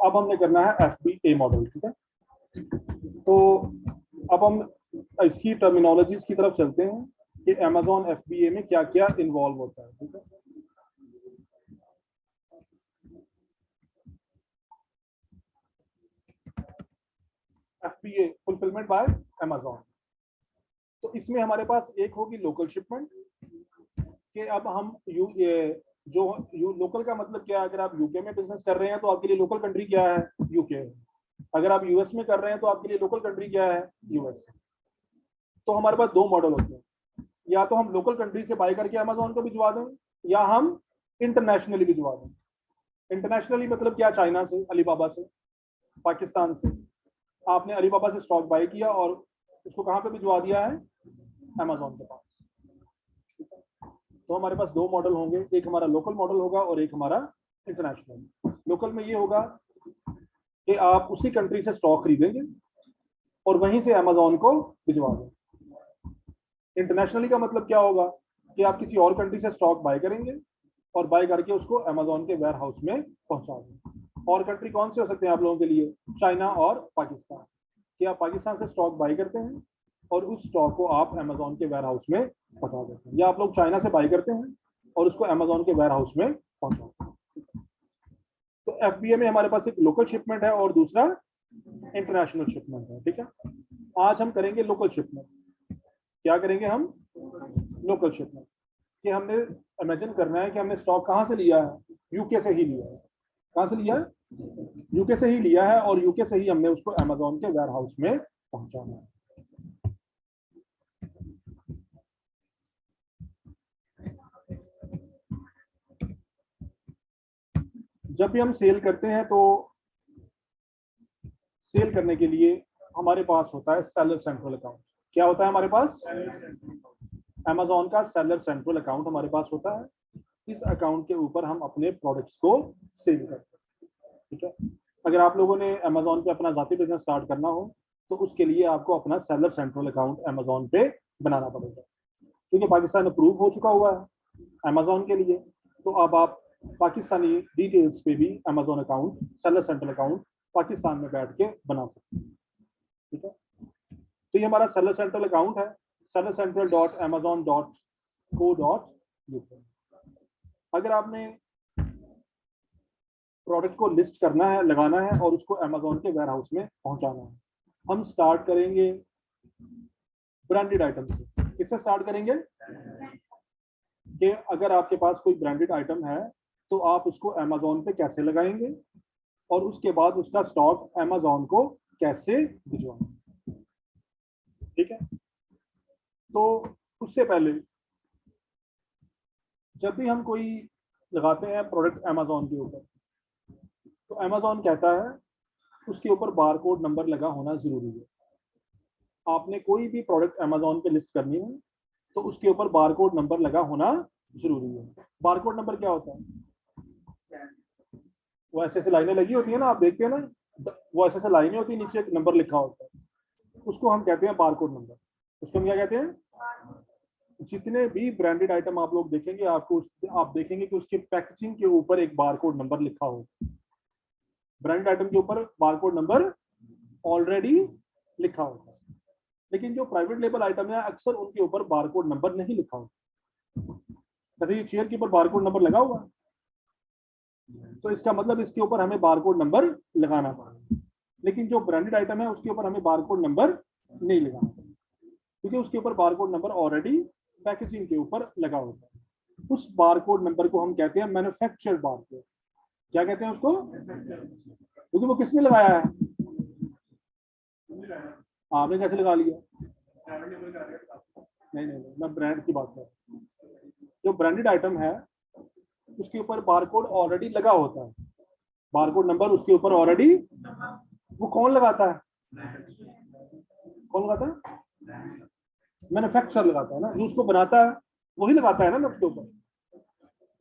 अब हमने करना है FBA मॉडल, ठीक है। तो अब हम इसकी टर्मिनोलॉजीज की तरफ चलते हैं कि Amazon FBA में क्या क्या इन्वॉल्व होता है, ठीक है। FBA fulfilment bye Amazon। तो इसमें हमारे पास एक होगी लोकल शिपमेंट कि अब हम लोकल का मतलब क्या है, अगर आप यूके में बिजनेस कर रहे हैं तो आपके लिए लोकल कंट्री क्या है, यूके। अगर आप यूएस में कर रहे हैं तो आपके लिए लोकल कंट्री क्या है, यूएस। तो हमारे पास दो मॉडल होते हैं, या तो हम लोकल कंट्री से बाय करके अमेजोन को भिजवा दें, या हम इंटरनेशनली भिजवा दें। इंटरनेशनली मतलब क्या, चाइना से, अलीबाबा से, पाकिस्तान से। आपने अलीबाबा से स्टॉक बाय किया और उसको कहाँ पे भिजवा दिया है, अमेजोन के पास। तो हमारे पास दो मॉडल होंगे, एक हमारा लोकल मॉडल होगा और एक हमारा इंटरनेशनल। लोकल में ये होगा कि आप उसी कंट्री से स्टॉक खरीदेंगे और वहीं से अमेजोन को भिजवा दें। इंटरनेशनली का मतलब क्या होगा कि आप किसी और कंट्री से स्टॉक बाय करेंगे और बाय करके उसको अमेजोन के वेयर हाउस में पहुंचा दें। और कंट्री कौन से हो सकते हैं आप लोगों के लिए, चाइना और पाकिस्तान। कि आप पाकिस्तान से स्टॉक बाय करते हैं और उस स्टॉक को आप अमेजोन के वेयर हाउस में पहुंचा देते हैं, या आप लोग चाइना से बाय करते हैं और उसको अमेजोन के वेयर हाउस में पहुंचाते हैं। तो FBA में हमारे पास एक लोकल शिपमेंट है और दूसरा इंटरनेशनल शिपमेंट है, ठीक है। आज हम करेंगे लोकल शिपमेंट। क्या करेंगे हम, लोकल शिपमेंट। कि हमने इमेजिन करना है कि हमने स्टॉक कहाँ से लिया है, यूके से ही लिया है। कहाँ से लिया है, यूके से ही लिया है, और यूके से ही हमने उसको अमेजोन के वेयर हाउस में पहुंचाना है। जब भी हम सेल करते हैं तो सेल करने के लिए हमारे पास होता है सेलर सेंट्रल अकाउंट। क्या होता है हमारे पास, अमेजोन का सेलर सेंट्रल अकाउंट हमारे पास होता है। इस अकाउंट के ऊपर हम अपने प्रोडक्ट्स को सेल करते हैं, ठीक है। अगर आप लोगों ने अमेजोन पे अपना जाती बिजनेस स्टार्ट करना हो तो उसके लिए आपको अपना सेलर सेंट्रल अकाउंट अमेजोन पे बनाना पड़ेगा, क्योंकि पाकिस्तान अप्रूव हो चुका हुआ है अमेजोन के लिए। तो अब आप पाकिस्तानी डिटेल्स पे भी Amazon account, seller central account Pakistan में बैठ के बना सकते हैं, ठीक है। तो ये हमारा सेलर सेंट्रल अकाउंट है, sellercentral.amazon.co.uk। अगर आपने प्रोडक्ट को लिस्ट करना है, लगाना है और उसको अमेजोन के वेयर हाउस में पहुंचाना है, हम स्टार्ट करेंगे ब्रांडेड आइटम से। किससे स्टार्ट करेंगे, कि अगर आपके पास कोई ब्रांडेड आइटम है तो आप उसको अमेजोन पे कैसे लगाएंगे और उसके बाद उसका स्टॉक अमेजोन को कैसे भिजवाएंगे, ठीक है। तो उससे पहले जब भी हम कोई लगाते हैं प्रोडक्ट अमेजोन के ऊपर, तो अमेजोन कहता है उसके ऊपर बारकोड नंबर लगा होना जरूरी है। आपने कोई भी प्रोडक्ट अमेजोन पे लिस्ट करनी है तो उसके ऊपर बारकोड नंबर लगा होना जरूरी है। बारकोड नंबर क्या होता है, वो ऐसे ऐसे लाइनें लगी होती है ना, आप देखते हैं ना, वो ऐसे ऐसे लाइनें होती है, नीचे एक नंबर लिखा होता है, उसको हम कहते हैं बारकोड नंबर। उसको हम क्या कहते हैं, जितने भी ब्रांडेड आइटम आप लोग देखेंगे आपको आप देखेंगे कि उसके पैकेजिंग के ऊपर एक बारकोड नंबर लिखा हो। ब्रांडेड आइटम के ऊपर बारकोड नंबर ऑलरेडी लिखा होता है, लेकिन जो प्राइवेट लेबल आइटम है अक्सर उनके ऊपर बारकोड नंबर नहीं लिखा होता। जैसे ये चेयर के ऊपर बारकोड नंबर लगा हुआ है, तो इसका मतलब इसके ऊपर हमें बारकोड नंबर लगाना पड़ेगा। लेकिन जो ब्रांडेड आइटम है उसके ऊपर हमें बारकोड नंबर नहीं लगाना पड़ेगा, क्योंकि उसके ऊपर बारकोड नंबर ऑलरेडी पैकेजिंग के ऊपर लगा होता है। उस बारकोड नंबर को हम कहते हैं मैन्युफैक्चर्ड बारकोड। क्या कहते हैं उसको, क्योंकि वो किसने लगाया है, आपने कैसे लगा लिया, नहीं नहीं नहीं, मैं ब्रांड की बात कर रहा हूँ। जो ब्रांडेड आइटम है उसके ऊपर बारकोड ऑलरेडी लगा होता है, बारकोड नंबर उसके ऊपर ऑलरेडी, वो कौन लगाता है, कौन लगाता है, मैन्युफैक्चरर लगाता है ना, जो उसको बनाता है वही लगाता है ना उसके ऊपर,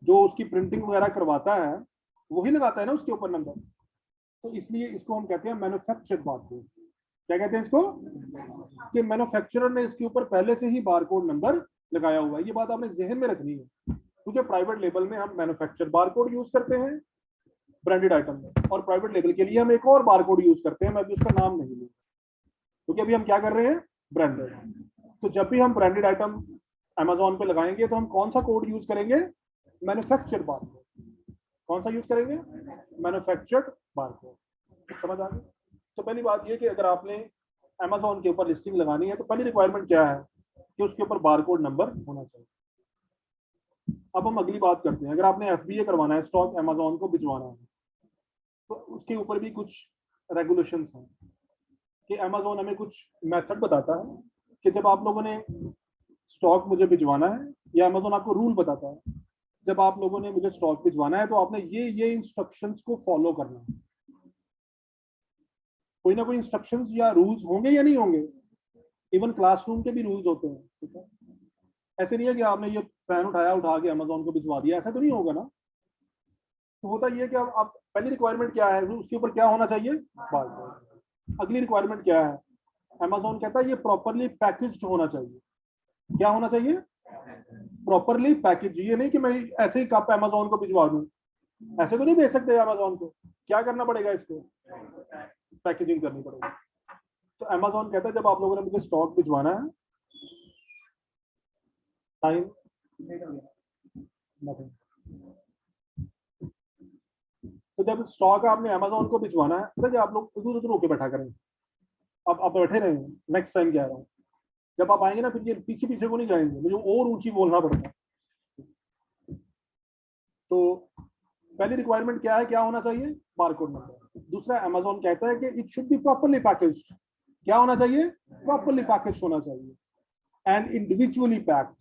जो उसकी प्रिंटिंग वगैरह करवाता है वही लगाता है ना उसके ऊपर नंबर। तो इसलिए इसको हम कहते हैं मैन्युफैक्चर्ड बारकोड। क्या कहते हैं इसको, कि मैन्युफैक्चरर ने इसके ऊपर पहले से ही बारकोड नंबर लगाया हुआ है। ये बात आपने जहन में रखनी है, क्योंकि प्राइवेट लेबल में हम मैन्युफैक्चर बारकोड यूज करते हैं ब्रांडेड आइटम में, और प्राइवेट लेबल के लिए हम एक और बारकोड यूज करते हैं, मैं अभी उसका नाम नहीं लूंगा, क्योंकि अभी हम क्या कर रहे हैं, ब्रांडेड। तो जब भी हम ब्रांडेड आइटम अमेजोन पे लगाएंगे तो हम कौन सा कोड यूज करेंगे, मैन्युफैक्चर्ड बारकोड। कौन सा यूज करेंगे, मैन्युफैक्चर्ड बारकोड। समझ आ गई। तो पहली बात ये कि अगर आपने अमेजोन के ऊपर लिस्टिंग लगानी है तो पहली रिक्वायरमेंट क्या है कि उसके ऊपर बारकोड नंबर होना चाहिए। अब हम अगली बात करते हैं, अगर आपने एफबीए करवाना है, स्टॉक अमेजोन को भिजवाना है, तो उसके ऊपर भी कुछ रेगुलेशंस हैं कि अमेजोन हमें कुछ मेथड बताता है कि जब आप लोगों ने स्टॉक मुझे भिजवाना है, या अमेजोन आपको रूल बताता है जब आप लोगों ने मुझे स्टॉक भिजवाना है तो आपने ये इंस्ट्रक्शंस को फॉलो करना है। कोई ना कोई इंस्ट्रक्शंस या रूल्स होंगे या नहीं होंगे, इवन क्लासरूम के भी रूल्स होते हैं, ठीक है। ऐसे नहीं है कि आपने ये फैन उठा के अमेजोन को भिजवा दिया, ऐसा तो नहीं होगा ना। तो होता ये है कि अब पहली रिक्वायरमेंट क्या है, उसके ऊपर क्या होना चाहिए, बारकोड। अगली रिक्वायरमेंट क्या है, अमेजोन कहता है ये प्रॉपरली पैकेज्ड होना चाहिए। क्या होना चाहिए, प्रॉपरली पैकेज। ये नहीं कि मैं ऐसे ही कप अमेजोन को भिजवा दूं, ऐसे तो नहीं भेज सकते अमेजोन को, क्या करना पड़ेगा, इसको पैकेजिंग करनी पड़ेगी। तो अमेजोन कहता है जब आप लोगों ने मुझे स्टॉक भिजवाना है, टाइम नथिंग, तो जब स्टॉक आपने अमेजोन को भिजवाना है तो आप लोग इधर उधर होके बैठा करें, अब आप बैठे रहें। नेक्स्ट टाइम क्या रहा हूँ, जब आप आएंगे ना फिर ये पीछे पीछे को नहीं जाएंगे, मुझे और ऊंची बोलना पड़ता है। तो पहली रिक्वायरमेंट क्या है, क्या होना चाहिए, बारकोड नंबर। दूसरा, अमेजोन कहता है कि it should be properly packaged. क्या होना चाहिए, प्रॉपरली पैकेज्ड होना चाहिए एंड इंडिविजुअली पैक्ड।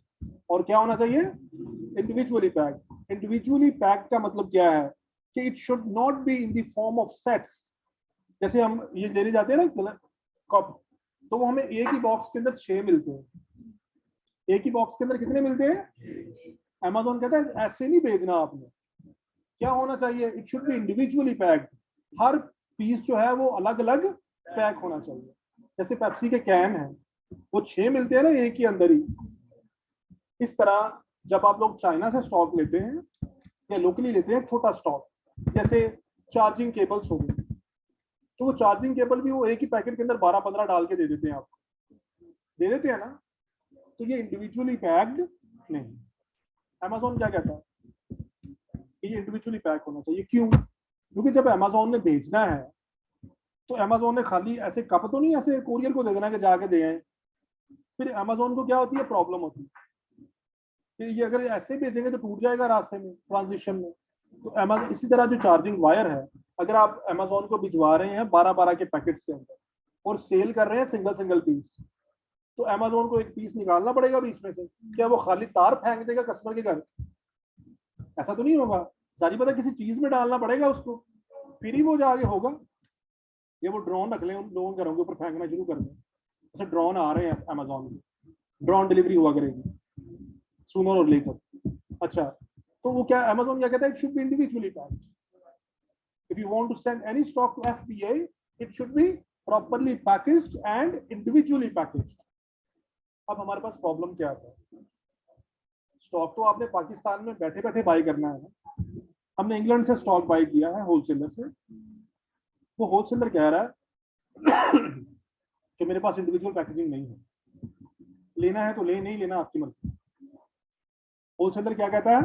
और क्या होना चाहिए, इंडिविजुअली पैक्ड। इंडिविजुअली पैक्ड का मतलब क्या है कि it should not be in the form of sets. जैसे हम ये लेने जाते हैं ना कप, तो वो हमें एक ही बॉक्स के अंदर 6 मिलते हैं। एक ही बॉक्स के अंदर कितने मिलते हैं, अमेजोन कहता है ऐसे नहीं भेजना आपने। क्या होना चाहिए, it should be individually packed. हर पीस जो है वो अलग अलग पैक होना चाहिए। जैसे पेप्सी के कैन है, वो 6 मिलते हैं ना एक ही अंदर ही। इस तरह जब आप लोग चाइना से स्टॉक लेते हैं या लोकली लेते हैं छोटा स्टॉक, जैसे चार्जिंग केबल्स हो गए, तो वो चार्जिंग केबल भी वो एक ही पैकेट के अंदर 12-15 डाल के दे देते हैं आपको, दे देते हैं ना। तो ये इंडिविजुअली पैक्ड नहीं। अमेजोन क्या कहता है, ये इंडिविजुअली पैक होना चाहिए। क्यों, क्योंकि जब अमेजोन ने भेजना है तो अमेजोन ने खाली ऐसे कप तो नहीं ऐसे कोरियर को दे देना कि जाके दे आए। फिर अमेजोन को क्या होती है, प्रॉब्लम होती है कि ये अगर ऐसे भेजेंगे तो टूट जाएगा रास्ते में, ट्रांजिशन में। तो अमेजोन, इसी तरह जो चार्जिंग वायर है, अगर आप अमेजोन को भिजवा रहे हैं 12-12 के पैकेट्स के अंदर और सेल कर रहे हैं सिंगल सिंगल पीस, तो अमेजोन को एक पीस निकालना पड़ेगा बीच में से। क्या वो खाली तार फेंक देगा कस्टमर के घर, ऐसा तो नहीं होगा। सारी पता किसी चीज में डालना पड़ेगा उसको, फिर ही वो जाके होगा। ये वो ड्रोन रख लें, उन लोगों के घरों के ऊपर फेंकना शुरू कर दें। जैसे ड्रोन आ रहे हैं अमेजोन के, ड्रोन डिलीवरी हुआ करेगी सूनर और लेटर। अच्छा, तो वो क्या अमेजोन क्या कहता है, it should be individually packed. If you want to send any stock to FBA, it should be properly packaged and individually packaged. अब हमारे पास प्रॉब्लम क्या आता है, स्टॉक तो आपने पाकिस्तान में बैठे बैठे बाई करना है ना। हमने इंग्लैंड से स्टॉक बाई किया है होलसेलर से, वो होलसेलर कह रहा है कि मेरे पास इंडिविजुअल पैकेजिंग नहीं है, लेना है तो ले, नहीं लेना आपकी मर्जी। होलसेलर क्या कहता है,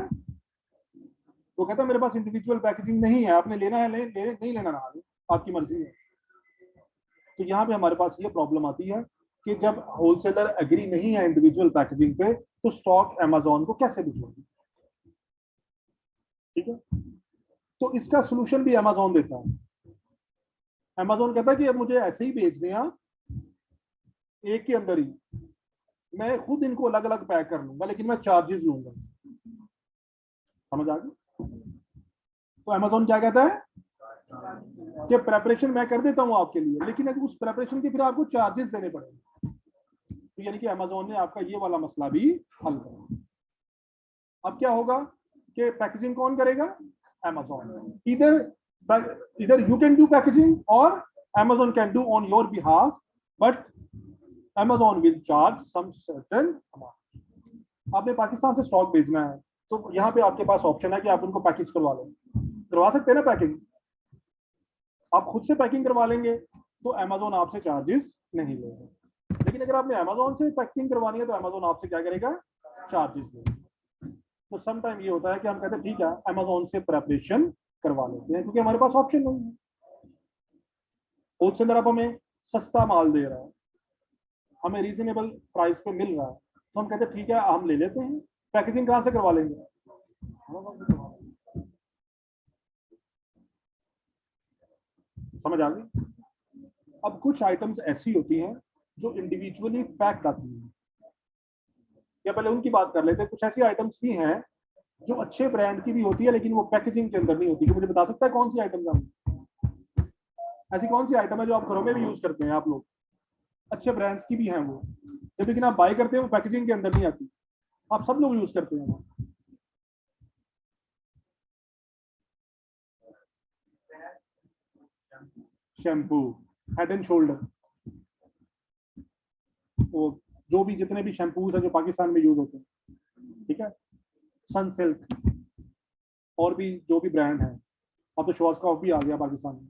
वो कहता है मेरे पास इंडिविजुअल पैकेजिंग नहीं है, आपने लेना है ले, नहीं लेना ना, आपकी मर्जी है। तो यहाँ पे हमारे पास ये प्रॉब्लम आती है कि जब होलसेलर एग्री नहीं है इंडिविजुअल पैकेजिंग पे, तो स्टॉक अमेजोन को कैसे भिजवाएंगे। ठीक है, तो इसका सोल्यूशन भी अमेजोन देता है। अमेजोन कहता है कि अब मुझे ऐसे ही भेज दें आप, एक के अंदर ही, मैं खुद इनको अलग अलग पैक कर लूंगा लेकिन मैं चार्जेस लूंगा। समझ आ गई। तो अमेजोन क्या कहता है कि प्रेपरेशन मैं कर देता हूं आपके लिए, लेकिन अगर उस प्रेपरेशन के फिर आपको चार्जेस देने पड़ेंगे। तो यानी कि अमेजोन ने आपका ये वाला मसला भी हल कर। अब क्या होगा कि पैकेजिंग कौन करेगा, अमेजोन। इधर यू कैन डू पैकेजिंग और Amazon can do on your behalf, but Amazon will charge some certain amount. आपने पाकिस्तान से स्टॉक भेजना है तो यहाँ पे आपके पास ऑप्शन है कि आप उनको पैकेज करवा लो, करवा सकते हैं ना पैकिंग। आप खुद से पैकिंग करवा लेंगे तो Amazon आपसे चार्जेस नहीं लेगा, लेकिन अगर आपने Amazon से पैकिंग करवानी है तो Amazon आपसे क्या करेगा, चार्जेस लेगा। तो सम टाइम ये होता है कि हम कहते हैं ठीक है Amazon से प्रेपरेशन करवा लेते हैं क्योंकि हमारे पास ऑप्शन नहीं है। होलसेलर अब हमें सस्ता माल दे रहा है, हमें रीजनेबल प्राइस पे मिल रहा है, तो हम कहते हैं ठीक है हम ले लेते हैं। पैकेजिंग कहाँ से करवा लेंगे, समझ आ गई। अब कुछ आइटम्स ऐसी होती हैं जो इंडिविजुअली पैक्ड आती हैं, या पहले उनकी बात कर लेते हैं। कुछ ऐसी आइटम्स भी हैं जो अच्छे ब्रांड की भी होती है लेकिन वो पैकेजिंग के अंदर नहीं होती। मुझे बता सकता है कौन सी आइटम्स हैं, ऐसी कौन सी आइटम है जो आप घरों में भी यूज करते हैं आप लोग, अच्छे ब्रांड्स की भी हैं वो, जब लेकिन आप बाय करते हैं वो पैकेजिंग के अंदर नहीं आती, आप सब लोग यूज करते हैं। शैम्पू, हेड एंड शोल्डर, वो जो भी जितने भी शैम्पूज हैं जो पाकिस्तान में यूज होते हैं, ठीक है, सनसिल्क और भी जो भी ब्रांड है, अब तो श्वासकॉफ भी आ गया पाकिस्तान में।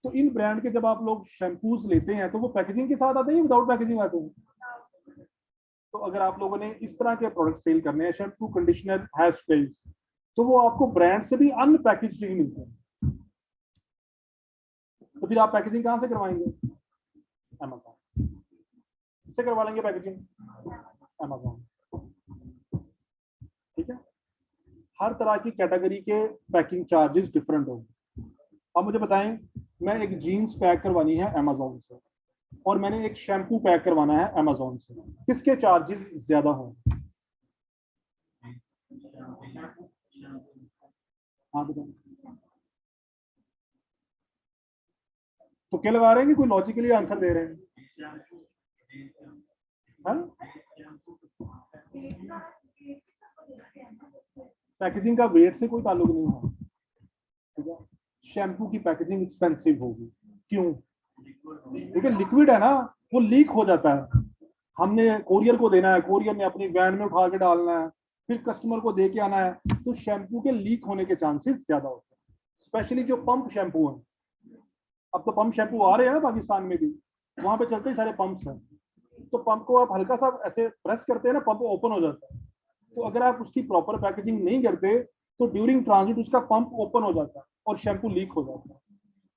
तो इन ब्रांड के जब आप लोग शैम्पूज लेते हैं तो वो पैकेजिंग के साथ आते हैं, विदाउट पैकेजिंग आते हैं। तो अगर आप लोगों ने इस तरह के प्रोडक्ट सेल करने हैं, शैम्पू, कंडीशनर, हेयर स्प्रेज, तो वो आपको ब्रांड से भी अनपैकेज्ड ही मिलते हैं। तो फिर आप पैकेजिंग कहाँ से करवाएंगे, Amazon से करवा लेंगे पैकेजिंग, Amazon, ठीक है। हर तरह की कैटेगरी के पैकिंग चार्जेस डिफरेंट होंगे। अब मुझे बताएं, मैं एक जीन्स पैक करवानी है Amazon से और मैंने एक शैम्पू पैक करवाना है Amazon से, किसके चार्जेस ज्यादा होंगे? हाँ बताओ, तो क्या लगा रहे हैं कि कोई लॉजिकली आंसर दे रहे हैं? पैकेजिंग का वेट से कोई ताल्लुक नहीं है, ठीक है। शैम्पू की पैकेजिंग एक्सपेंसिव होगी, क्यों? क्योंकि लिक्विड है ना, वो लीक हो जाता है, हमने कोरियर को देना है, कोरियर ने अपनी वैन में उठा के डालना है, फिर कस्टमर को दे के आना है, तो शैम्पू के लीक होने के चांसेस ज्यादा होते हैं, स्पेशली जो पंप शैम्पू है। अब तो पंप शैम्पू आ रहे हैं ना पाकिस्तान में भी, वहां पे चलते ही सारे पंप्स हैं, तो पंप को आप हल्का सा ऐसे प्रेस करते हैं ना, पंप ओपन हो जाता है। तो अगर आप उसकी प्रॉपर पैकेजिंग नहीं करते तो ड्यूरिंग ट्रांजिट उसका पंप ओपन हो जाता है और शैम्पू लीक हो जाता है।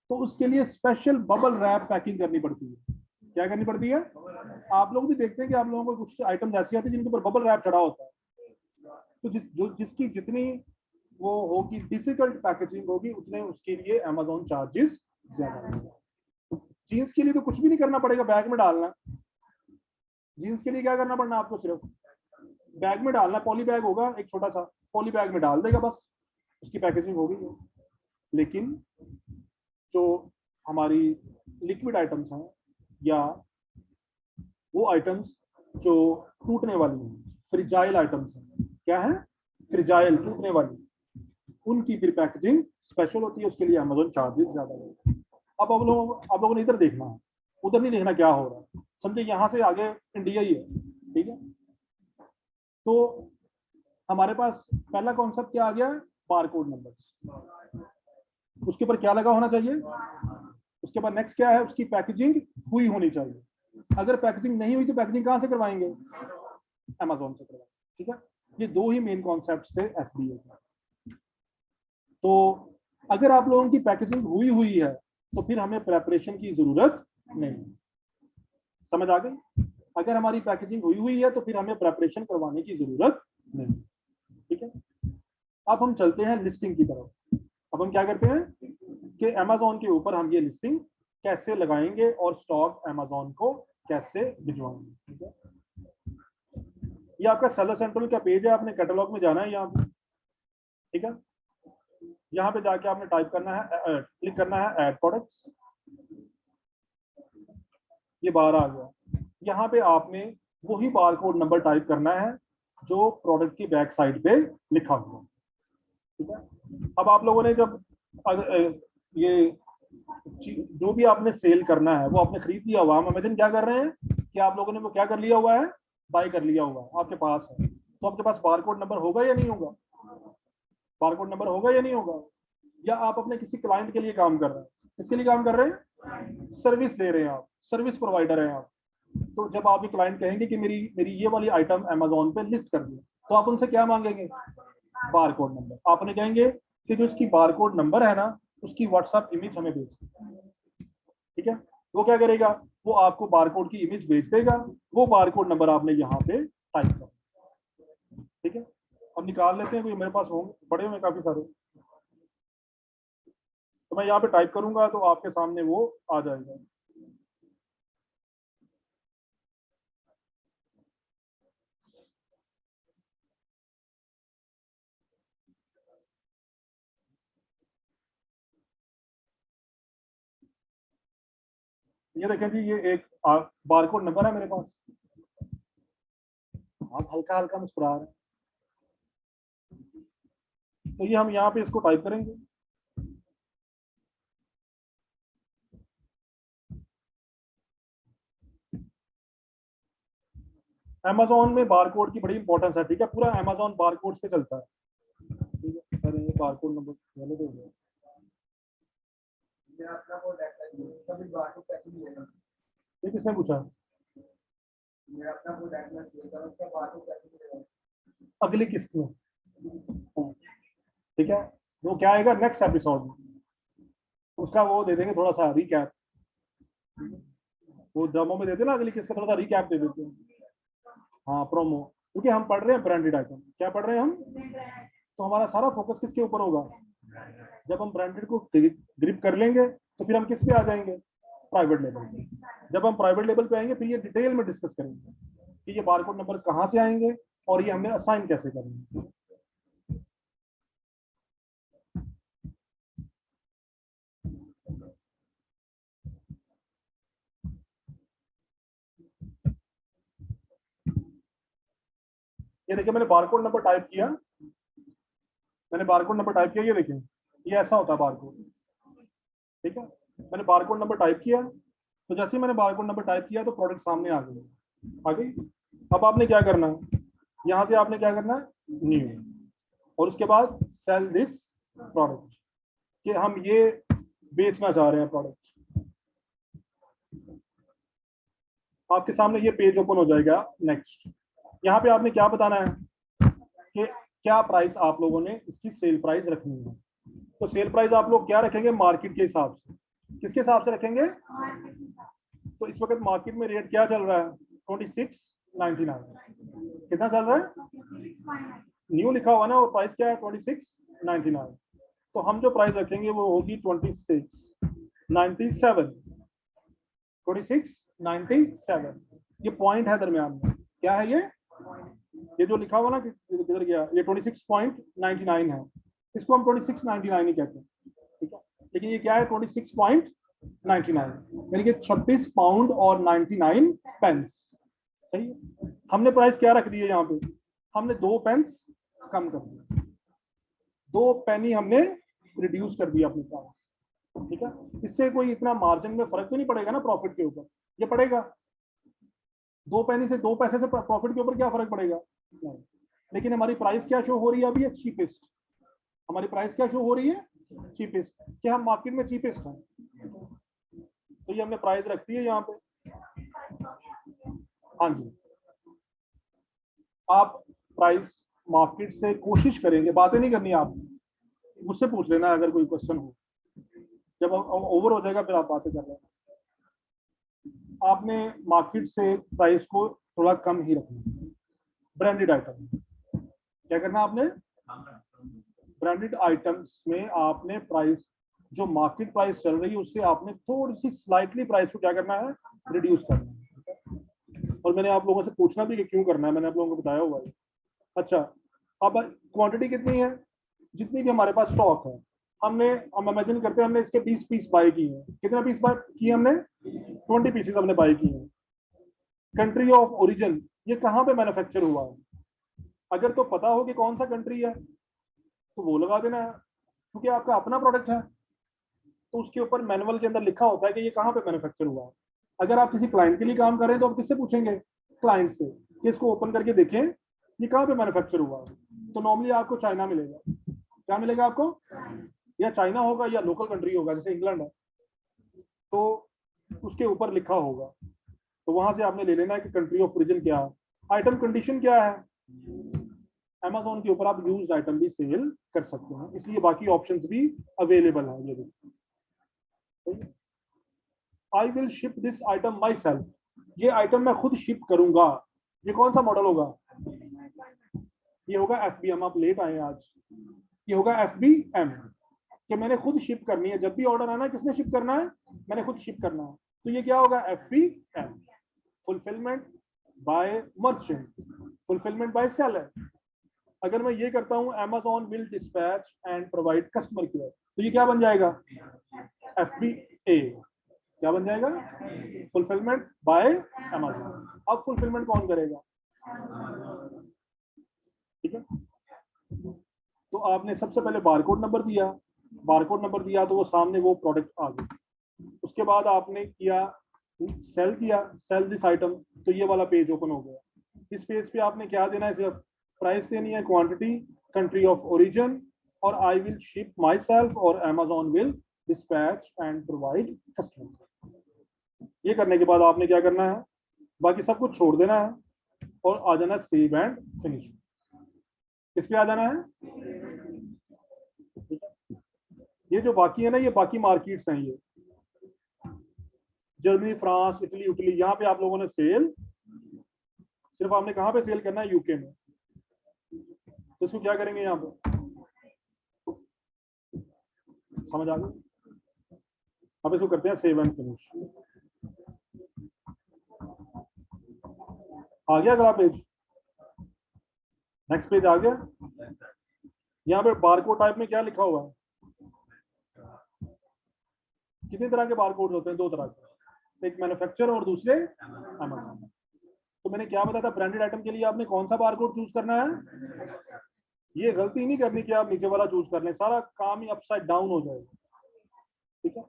तो उसके लिए स्पेशल बबल रैप पैकिंग करनी पड़ती है। क्या करनी पड़ती है? आप लोग भी देखते हैं कि आप लोगों को कुछ आइटम ऐसी आती है जिनके ऊपर बबल रैप चढ़ा होता है, तो जिसकी जितनी वो होगी डिफिकल्ट पैकेजिंग होगी, उतने उसके लिए Amazon चार्जेस ज्यादा होंगे। जीन्स के लिए तो कुछ भी नहीं करना पड़ेगा, बैग में डालना। जीन्स के लिए क्या करना पड़ना आपको, सिर्फ बैग में डालना, पॉली बैग होगा एक छोटा सा, पॉली बैग में डाल देगा, बस उसकी पैकेजिंग होगी। लेकिन जो हमारी लिक्विड आइटम्स हैं या वो आइटम्स जो टूटने वाली हैं, फ्रिजाइल आइटम्स हैं, क्या है? फ्रिजाइल, टूटने वाली, उनकी फिर पैकेजिंग स्पेशल होती है, उसके लिए Amazon चार्जेस ज्यादा होते हैं। अब आप लोगों ने इधर देखना है, उधर नहीं देखना क्या हो रहा है, समझे, यहाँ से आगे इंडिया ही है, ठीक है। तो हमारे पास पहला कॉन्सेप्ट क्या आ गया, बारकोड नंबर्स, उसके ऊपर क्या लगा होना चाहिए। उसके बाद नेक्स्ट क्या है, उसकी पैकेजिंग हुई होनी चाहिए। अगर पैकेजिंग नहीं हुई तो पैकेजिंग कहाँ से करवाएंगे, Amazon से करवाएंगे, ठीक है। ये दो ही मेन कॉन्सेप्ट थे FBA के। तो अगर आप लोगों की पैकेजिंग हुई है तो फिर हमें प्रेपरेशन की जरूरत नहीं, समझ आ गई। अगर हमारी पैकेजिंग हुई है तो फिर हमें प्रेपरेशन करवाने की जरूरत नहीं, ठीक है। अब हम चलते हैं लिस्टिंग की तरफ। अब हम क्या करते हैं कि Amazon के ऊपर हम ये लिस्टिंग कैसे लगाएंगे और स्टॉक Amazon को कैसे भिजवाएंगे, ठीक है। ये आपका सेलर सेंट्रल का पेज है, आपने कैटलॉग में जाना है यहाँ पे, ठीक है। यहाँ पे जाके आपने टाइप करना है, क्लिक करना है ऐड प्रोडक्ट्स, ये बाहर आ गया। यहाँ पे आपने वही बारकोड नंबर टाइप करना है जो प्रोडक्ट की बैक साइड पे लिखा हुआ, ठीक है। अब आप लोगों ने जब ये जो भी आपने सेल करना है वो आपने खरीद लिया हुआ, हम इमेजिन क्या कर रहे हैं कि आप लोगों ने वो क्या कर लिया हुआ है, बाय कर लिया हुआ है, आपके पास है, तो आपके पास बारकोड नंबर होगा या नहीं होगा, बारकोड नंबर होगा या नहीं होगा। या आप अपने किसी क्लाइंट के लिए काम कर रहे हैं, किसके लिए काम कर रहे हैं, सर्विस दे रहे हैं आप, सर्विस प्रोवाइडर हैं आप। तो जब आपके क्लाइंट कहेंगे कि मेरी मेरी ये वाली आइटम अमेजोन पे लिस्ट कर दिए, तो आप उनसे क्या मांगेंगे, बारकोड नंबर। आपने कहेंगे कि जो इसकी बारकोड नंबर है ना, उसकी व्हाट्सएप इमेज हमें भेज, ठीक है। वो क्या करेगा, वो आपको बारकोड की इमेज भेज देगा, वो बारकोड नंबर आपने यहाँ पे टाइप कर, ठीक है। अब निकाल लेते हैं, कोई मेरे पास होंगे बड़े हुए काफी सारे, तो मैं यहाँ पे टाइप करूंगा तो आपके सामने वो आ जाएगा। ये देखें जी, ये एक बारकोड नंबर है मेरे पास। आप हल्का हल्का मुस्कुरा रहे हैं, तो ये हम यहाँ पे इसको टाइप करेंगे। अमेजोन में बारकोड की बड़ी इंपॉर्टेंस है, ठीक है, पूरा अमेजोन बारकोड पे चलता है, ठीक है। सर ये बारकोड नंबर पहले दे दिया, ये किसने पूछा, अगली किस्त में, ठीक है। वो क्या आएगा नेक्स्ट एपिसोड में, उसका वो दे देंगे थोड़ा सा रिकैप, वो डेमो में देते हैं ना, अगली किस्त का थोड़ा सा रिकैप दे देते हैं। हाँ प्रोमो, क्योंकि हम पढ़ रहे हैं ब्रांडेड आइटम, क्या पढ़ रहे हैं हम, तो हमारा सारा फोकस किसके ऊपर होगा, जब हम ब्रांडेड को ग्रिप कर लेंगे तो फिर हम किस पे आ जाएंगे, प्राइवेट लेवल पे। जब हम प्राइवेट लेवल पे आएंगे फिर ये डिटेल में डिस्कस करेंगे कि ये बारकोड नंबर कहाँ से आएंगे और ये हमने असाइन कैसे करेंगे। ये देखिए मैंने बारकोड नंबर टाइप किया, मैंने बारकोड नंबर टाइप किया, ये देखिए ये ऐसा होता है बारकोड, ठीक है। मैंने बारकोड नंबर टाइप किया, तो जैसे ही मैंने बारकोड नंबर टाइप किया तो प्रोडक्ट सामने आ गई, आ गई। अब आपने क्या करना है, यहाँ से आपने क्या करना है, न्यू, और उसके बाद सेल दिस प्रोडक्ट, कि हम ये बेचना चाह रहे हैं प्रोडक्ट। आपके सामने ये पेज ओपन हो जाएगा। नेक्स्ट, यहाँ पे आपने क्या बताना है कि क्या प्राइस आप लोगों ने इसकी सेल प्राइस रखनी है। तो सेल प्राइस आप लोग क्या रखेंगे, मार्केट के हिसाब से, किसके हिसाब से रखेंगे, तो इस वक्त मार्केट में रेट क्या चल रहा है, 26.99, कितना चल रहा है, न्यू लिखा हुआ ना, और प्राइस क्या है 26.99, तो हम जो प्राइस रखेंगे वो होगी 26.97, 26.97। ये पॉइंट है दरमियान में, क्या है ये जो लिखा हुआ ना किधर गया, ये 26.99 है, इसको हम 26.99 ही कहते हैं, ठीक है। लेकिन ये क्या है 26.99, यानी कि 26 पाउंड और 99 पेंस, सही है। हमने प्राइस क्या रख दी है यहाँ पे, हमने 2 पेंस कम कर दिया, 2 पेनी हमने रिड्यूस कर दिया अपने प्राइस, ठीक है। इससे कोई इतना मार्जिन में फर्क तो नहीं पड़ेगा ना प्रॉफिट के ऊपर, ये पड़ेगा 2 पेनी से 2 पैसे से प्रॉफिट के ऊपर क्या फर्क पड़ेगा, नहीं। लेकिन हमारी प्राइस क्या शो हो रही है अभी, चीपेस्ट, हमारी प्राइस क्या शो हो रही है, चीपेस्ट, कि हम मार्केट में चीपेस्ट हैं, तो ये हमने प्राइस रख दी है यहाँ पे। हाँ जी, आप प्राइस मार्केट से कोशिश करेंगे, बातें नहीं करनी, आप मुझसे पूछ लेना अगर कोई क्वेश्चन हो, जब ओवर हो जाएगा फिर आप बातें कर लेना। आपने मार्केट से प्राइस को थोड़ा कम ही रखना, ब्रांडेड आइटम क्या करना आपने, ब्रांडेड आइटम्स में आपने प्राइस जो मार्केट प्राइस चल रही है उससे आपने थोड़ी सी स्लाइटली प्राइस को क्या करना है, रिड्यूस करना है। और मैंने आप लोगों से पूछना भी कि क्यों करना है, मैंने आप लोगों को बताया हुआ है। अच्छा, अब क्वांटिटी कितनी है, जितनी भी हमारे पास स्टॉक है, हम इमेजिन करते हैं हमने इसके 20 पीस बाय किए हैं, कितना पीस बाय किए हमने, 20 पीसेस हमने बाय किए हैं। कंट्री ऑफ ओरिजिन, ये कहाँ पे मैन्युफैक्चर हुआ है, अगर तो पता हो कि कौन सा कंट्री है तो वो लगा देना है, क्योंकि आपका अपना प्रोडक्ट है, तो उसके ऊपर मैनुअल के अंदर लिखा होता है कि ये कहाँ पे मैन्युफैक्चर हुआ है। अगर आप किसी क्लाइंट के लिए काम कर रहे हैं तो आप किससे पूछेंगे? क्लाइंट से, कि इसको ओपन करके देखें ये कहाँ पे मैन्युफैक्चर हुआ है। तो नॉर्मली आपको चाइना मिलेगा। क्या मिलेगा आपको? या चाइना होगा या लोकल कंट्री होगा, जैसे इंग्लैंड है तो उसके ऊपर लिखा होगा, तो वहां से आपने ले लेना है कि कंट्री ऑफ ओरिजिन क्या है। आइटम कंडीशन क्या है? Amazon के ऊपर आप यूज्ड आइटम भी सेल कर सकते हैं, इसलिए बाकी ऑप्शंस भी अवेलेबल है। ये देखिए, I will ship this item my self, ये आइटम मैं खुद शिप करूंगा। ये कौन सा मॉडल होगा? ये होगा FBM। आप लेट आए आज, ये होगा FBM कि मैंने खुद शिप करनी है। जब भी ऑर्डर आना है किसने शिप करना है? मैंने खुद शिप करना है। तो ये क्या होगा? FBM, fulfilment bye merchant, fulfilment bye seller. अगर मैं ये करता हूं Amazon will dispatch and provide customer care, तो ये क्या बन जाएगा? FBA। क्या बन जाएगा? Fulfilment bye Amazon। अब फुलफिलमेंट कौन करेगा? ठीक है, तो आपने सबसे पहले बारकोड नंबर दिया, बारकोड नंबर दिया तो वो सामने वो प्रोडक्ट आ गई। उसके बाद आपने किया सेल किया, सेल दिस आइटम, तो ये वाला पेज ओपन हो गया। इस पेज पे आपने क्या देना है? सिर्फ प्राइस देनी है, क्वांटिटी, कंट्री ऑफ ओरिजिन, और I will ship my self, और Amazon will dispatch and provide customer. ये करने के बाद आपने क्या करना है? बाकी सब कुछ छोड़ देना है और आ जाना सेव एंड फिनिश। इस पे आ जाना है। ये जो बाकी है ना, ये बाकी मार्केट्स हैं, ये जर्मनी, फ्रांस, इटली, यहाँ पे आप लोगों ने सेल, सिर्फ आपने कहाँ पे सेल करना है? यूके में। तो इसको क्या करेंगे यहाँ पे? समझ आ गई? अब इसको करते हैं सेव एंड फिनिश। आ गया अगला पेज, नेक्स्ट पेज आ गया। यहाँ पे बारकोड टाइप में क्या लिखा हुआ है? कितने तरह के बारकोड होते हैं? दो तरह के, एक मैन्युफैक्चरर और दूसरे Amazon। तो मैंने क्या बताया था, ब्रांडेड आइटम के लिए आपने कौन सा बारकोड चूज करना है? ये गलती नहीं करनी कि आप नीचे वाला चूज कर लें, सारा काम ही अपसाइड डाउन हो जाएगा। ठीक है,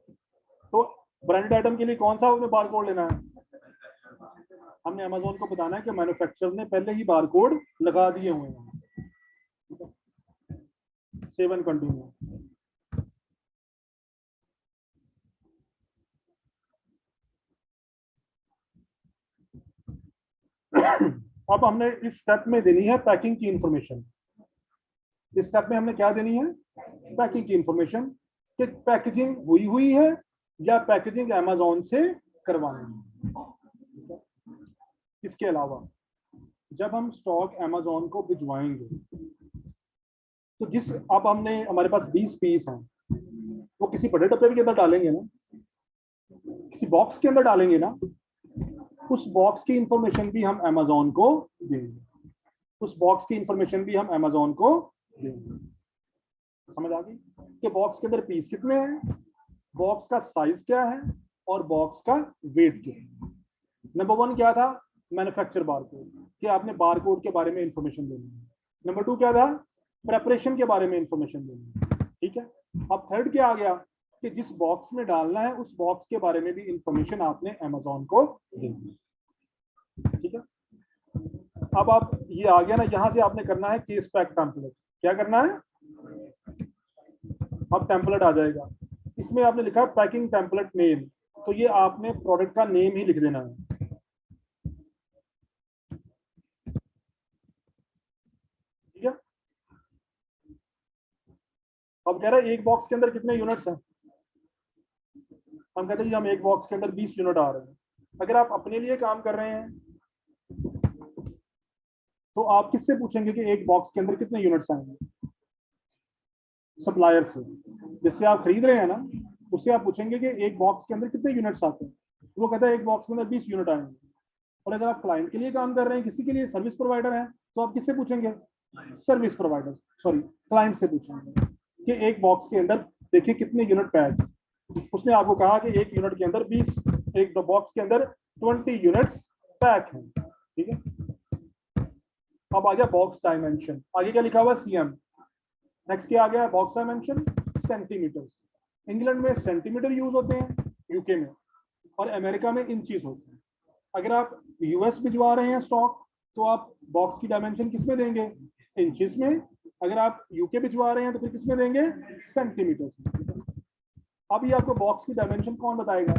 तो ब्रांडेड आइटम के लिए कौन सा आपने बारकोड लेना है? हमने Amazon को बताना है कि मैन्युफैक्चरर ने पहले ही बारकोड लगा दिए हुए हैं। Save and continue. अब हमने इस स्टेप में देनी है पैकिंग की इंफॉर्मेशन। इस स्टेप में हमने क्या देनी है? पैकिंग की इंफॉर्मेशन, कि पैकेजिंग हुई है या पैकेजिंग Amazon से करवानी है। इसके अलावा जब हम स्टॉक Amazon को भिजवाएंगे तो जिस, अब हमने, हमारे पास 20 पीस हैं, वो किसी बड़े डब्बे के अंदर डालेंगे ना, किसी बॉक्स के अंदर डालेंगे ना, उस बॉक्स की इंफॉर्मेशन भी हम Amazon को देंगे। उस बॉक्स की इंफॉर्मेशन भी हम Amazon को देंगे। समझ आ गई कि बॉक्स के अंदर पीस कितने हैं, बॉक्स का साइज क्या है, और बॉक्स का वेट क्या है। नंबर 1 क्या था? मैन्युफैक्चर बारकोड, कि आपने बारकोड के बारे में इंफॉर्मेशन देनी है। नंबर 2 क्या था? प्रेपरेशन के बारे में इंफॉर्मेशन देनी है। ठीक है, अब थर्ड क्या आ गया? कि जिस बॉक्स में डालना है उस बॉक्स के बारे में भी इंफॉर्मेशन आपने Amazon को देनी है। ठीक है, अब आप, ये आ गया ना, यहां से आपने करना है केस पैक टेम्पलेट। क्या करना है? अब टेम्पलेट आ जाएगा, इसमें आपने लिखा है पैकिंग टेम्पलेट नेम, तो ये आपने प्रोडक्ट का नेम ही लिख देना है। ठीक है, अब कह रहा है एक बॉक्स के अंदर कितने यूनिट्स हैं? हम कहते हैं हम एक बॉक्स के अंदर 20 यूनिट आ रहे हैं। अगर आप अपने लिए काम कर रहे हैं तो आप किससे पूछेंगे कि एक बॉक्स के अंदर कितने यूनिट्स आएंगे? सप्लायर से, जिससे आप खरीद रहे हैं ना, उससे आप पूछेंगे कि एक बॉक्स के अंदर कितने यूनिट्स आते हैं। वो कहता है एक बॉक्स के अंदर 20 यूनिट आएंगे। और अगर आप क्लाइंट के लिए काम कर रहे हैं, किसी के लिए सर्विस प्रोवाइडर है, तो आप किससे पूछेंगे? सर्विस प्रोवाइडर, सॉरी, क्लाइंट से पूछेंगे कि एक बॉक्स के अंदर देखिए कितने यूनिट पैक। उसने आपको कहा कि एक यूनिट के अंदर 20, एक बॉक्स के अंदर 20 यूनिट्स पैक हैं। ठीक है, अब आ गया बॉक्स डायमेंशन। आगे क्या लिखा हुआ? CM। नेक्स्ट क्या आ गया? Box dimension centimetre. इंग्लैंड में सेंटीमीटर यूज होते हैं, यूके में, और अमेरिका में इंचीज होते हैं। अगर आप यूएस भिजवा रहे हैं स्टॉक तो आप बॉक्स की डायमेंशन किस में देंगे? इंचेस में। अगर आप यूके भिजवा रहे हैं तो फिर किस में देंगे? सेंटीमीटर में। अब ये आपको बॉक्स की डायमेंशन कौन बताएगा?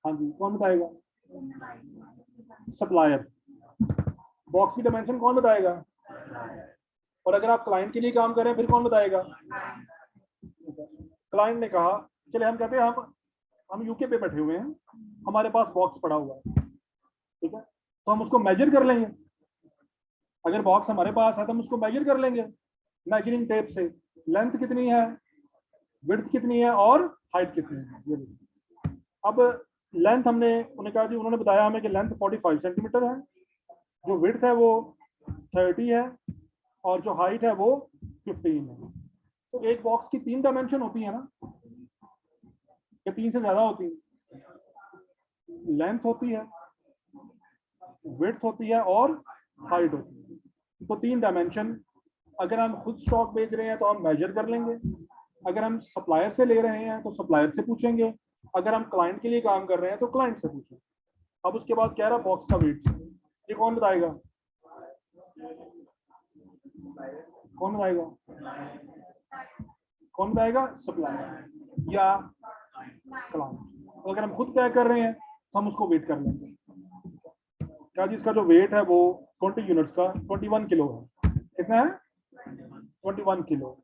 हाँ जी, कौन बताएगा? सप्लायर। बॉक्स की डायमेंशन कौन बताएगा? और अगर आप क्लाइंट के लिए काम करें फिर कौन बताएगा? क्लाइंट ने कहा चले, हम कहते हैं हम यूके पे बैठे हुए हैं, हमारे पास बॉक्स पड़ा हुआ है, ठीक है, तो हम उसको मेजर कर लेंगे। अगर बॉक्स हमारे पास है तो हम उसको मेजर कर लेंगे मेजरिंग टेप से। लेंथ कितनी है, विड्थ कितनी है और हाइट कितनी है, ये देखिए। अब लेंथ हमने उन्हें कहा जी, उन्होंने बताया हमें कि लेंथ 45 सेंटीमीटर है, जो विड्थ है वो 30 है, और जो हाइट है वो 15 है। तो एक बॉक्स की 3 डायमेंशन होती है ना, या 3 से ज्यादा होती है? लेंथ होती है, विड्थ होती है और हाइट होती है। तो 3 डायमेंशन। अगर हम खुद स्टॉक बेच रहे हैं तो हम मेजर कर लेंगे, अगर हम सप्लायर से ले रहे हैं तो सप्लायर से पूछेंगे, अगर हम क्लाइंट के लिए काम कर रहे हैं तो क्लाइंट से पूछेंगे। अब उसके बाद कह रहा बॉक्स का वेट, ये कौन बताएगा? कौन बताएगा? कौन बताएगा? सप्लायर या क्लाइंट। अगर हम खुद पैक कर रहे हैं तो हम उसको वेट कर लेंगे। क्या जी, इसका जो वेट है वो 20 यूनिट्स का 21 किलो है। कितना है? 21 किलो।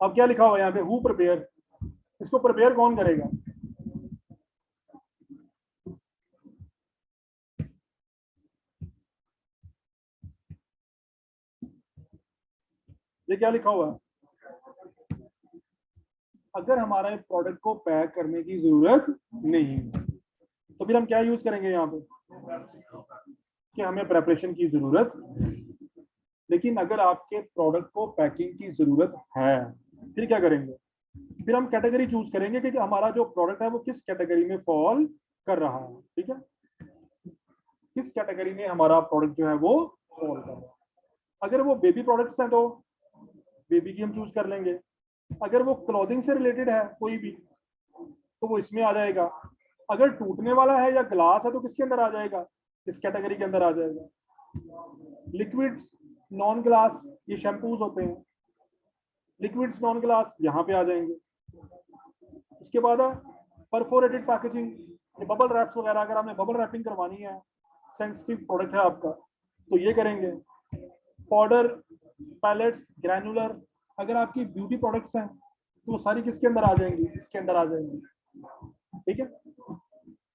अब क्या लिखा हुआ है यहाँ पे? Who prepare. इसको प्रिपेयर कौन करेगा? ये क्या लिखा हुआ है? अगर हमारे प्रोडक्ट को पैक करने की जरूरत नहीं है तो फिर हम क्या यूज करेंगे यहाँ पे? कि हमें प्रेपरेशन की जरूरत। लेकिन अगर आपके प्रोडक्ट को पैकिंग की जरूरत है फिर क्या करेंगे? फिर हम कैटेगरी चूज करेंगे कि हमारा जो प्रोडक्ट है वो किस कैटेगरी में फॉल कर रहा है। ठीक है, किस कैटेगरी में हमारा प्रोडक्ट जो है वो फॉल कर रहा है। अगर वो बेबी प्रोडक्ट्स हैं तो बेबी की हम चूज कर लेंगे। अगर वो क्लोथिंग से रिलेटेड है कोई भी तो वो इसमें आ जाएगा। अगर टूटने वाला है या ग्लास है तो किसके अंदर आ जाएगा? इस कैटेगरी के अंदर आ जाएगा। लिक्विड्स, नॉन ग्लास, ये शैम्पूज होते हैं, लिक्विड्स नॉन ग्लास यहाँ पे आ जाएंगे। उसके बाद परफोरेटेड पैकेजिंग, ये बबल रैप्स वगैरह, अगर आपने बबल रैपिंग करवानी है, सेंसिटिव प्रोडक्ट है आपका, तो ये करेंगे। पाउडर, पैलेट्स, ग्रैनुलर, अगर आपकी ब्यूटी प्रोडक्ट्स हैं तो वो सारी किसके अंदर आ जाएंगी? इसके अंदर आ जाएंगी। ठीक है,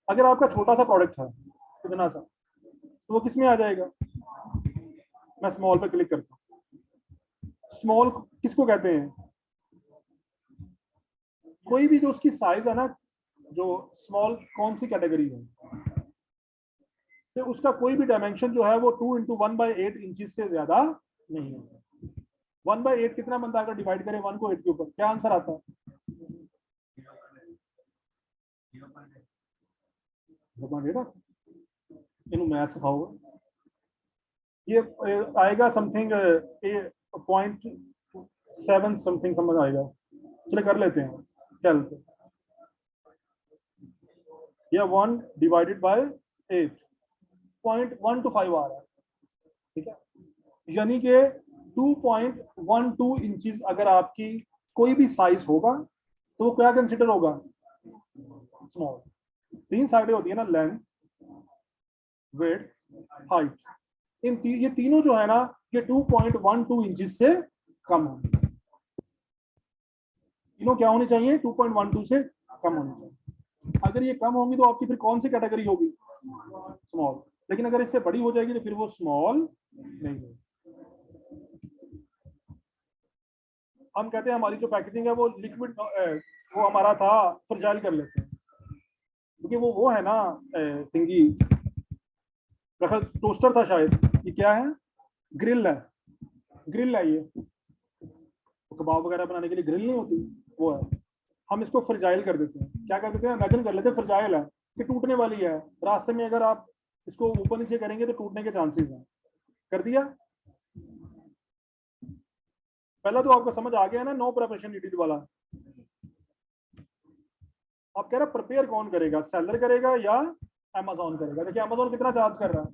अगर आपका छोटा सा प्रोडक्ट है इतना सा तो वो किस में आ जाएगा? मैं स्मॉल पे क्लिक करता हूँ। स्मॉल किसको कहते हैं? कोई भी जो उसकी साइज है ना, जो स्मॉल कौन सी कैटेगरी है, तो उसका कोई भी डायमेंशन जो है वो 2 इंटू 1/8 इंचज से ज्यादा नहीं है। 1/8 कितना बनता है? अगर डिवाइड करें 1 को 8 के ऊपर, क्या आंसर आता है? 0.8। इन मैथ सिखाओ। ये आएगा समथिंग 0.7 समथिंग समझ आएगा। चलिए कर लेते हैं कैलकुलेट। या 1 डिवाइडेड बाय 8, 0.125 आ रहा है। ठीक है, यानी कि 2.12 इंचज अगर आपकी कोई भी साइज होगा तो वो क्या कंसिडर होगा? स्मॉल। 3 साइडें होती है ना, लेंथ, विड्थ, हाइट। ये तीनों जो है ना, ये 2.12 इंचज से कम है। तीनों क्या होनी चाहिए? 2.12 से कम होनी चाहिए। अगर ये कम होंगी तो आपकी फिर कौन सी कैटेगरी होगी? स्मॉल। लेकिन अगर इससे बड़ी हो जाएगी तो फिर वो स्मॉल नहीं होगी। हम कहते हैं हमारी जो पैकेजिंग है वो लिक्विड, वो हमारा था, फ्रजाइल कर लेते हैं, क्योंकि वो है ना थिंगी, टोस्टर था शायद। ये क्या है? ग्रिल है। ग्रिल है ये, तो कबाब वगैरह बनाने के लिए ग्रिल नहीं होती, वो है। हम इसको फ्रजाइल कर देते हैं। क्या कर देते हैं? इमेजिन कर लेते हैं फ्रजाइल है कि टूटने वाली है, रास्ते में अगर आप इसको ऊपर नीचे करेंगे तो टूटने के चांसेस हैं। कर दिया। पहला तो आपको समझ आ गया ना, नो प्रिपरेशन नीडेड वाला। आप कह रहे प्रिपेयर कौन करेगा, सेलर करेगा या अमेजोन करेगा? देखिए अमेजोन कितना चार्ज कर रहा है,